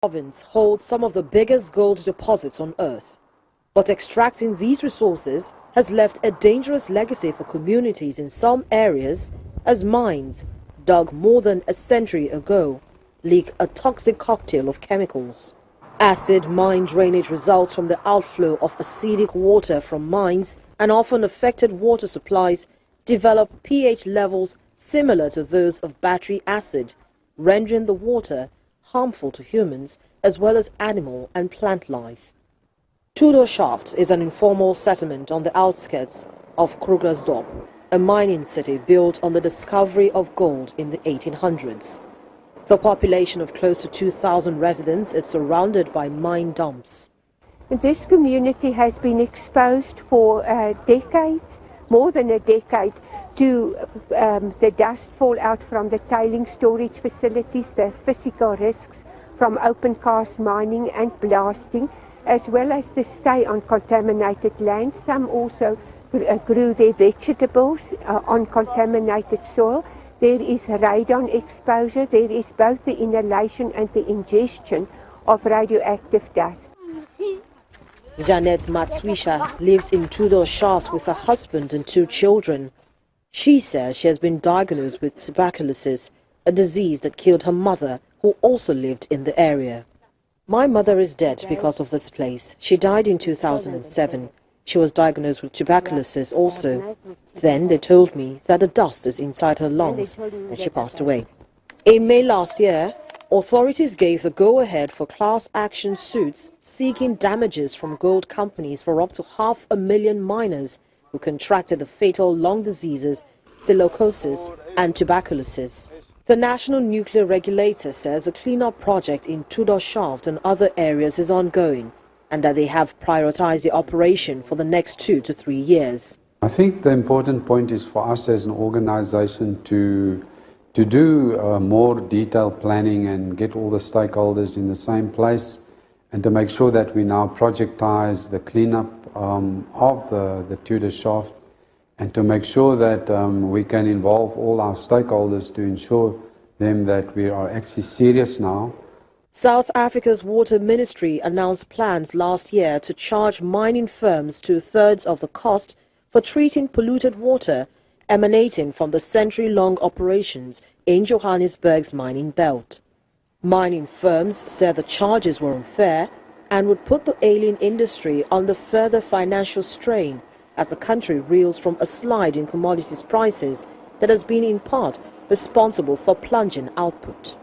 Province holds some of the biggest gold deposits on earth, but extracting these resources has left a dangerous legacy for communities in some areas, as mines, dug more than a century ago, leak a toxic cocktail of chemicals. Acid mine drainage results from the outflow of acidic water from mines, and often affected water supplies develop pH levels similar to those of battery acid, rendering the water harmful to humans as well as animal and plant life. Tudo Shaft is an informal settlement on the outskirts of Krugersdorp, a mining city built on the discovery of gold in the 1800s. The population of close to 2,000 residents is surrounded by mine dumps. This community has been exposed for decades, more than a decade, to the dust fallout from the tailing storage facilities, the physical risks from open cast mining and blasting, as well as the stay on contaminated land. Some also grew their vegetables on contaminated soil. There is radon exposure. There is both the inhalation and the ingestion of radioactive dust. Janet Matswisha lives in Tudo Shaft with her husband and 2 children. She says she has been diagnosed with tuberculosis, a disease that killed her mother, who also lived in the area. My mother is dead because of this place. She died in 2007. She was diagnosed with tuberculosis also. Then they told me that the dust is inside her lungs, and she passed away. In May last year, authorities gave the go-ahead for class action suits seeking damages from gold companies for up to 500,000 miners who contracted the fatal lung diseases, silicosis and tuberculosis. The National Nuclear Regulator says a cleanup project in Tudo Shaft and other areas is ongoing, and that they have prioritized the operation for the next 2 to 3 years. I think the important point is for us as an organization to do more detailed planning and get all the stakeholders in the same place, and to make sure that we now projectize the cleanup of the Tudo Shaft, and to make sure that we can involve all our stakeholders to ensure them that we are actually serious now. South Africa's Water Ministry announced plans last year to charge mining firms 2/3 of the cost for treating polluted water emanating from the century-long operations in Johannesburg's mining belt. Mining firms said the charges were unfair and would put the alien industry under further financial strain as the country reels from a slide in commodities prices that has been in part responsible for plunging output.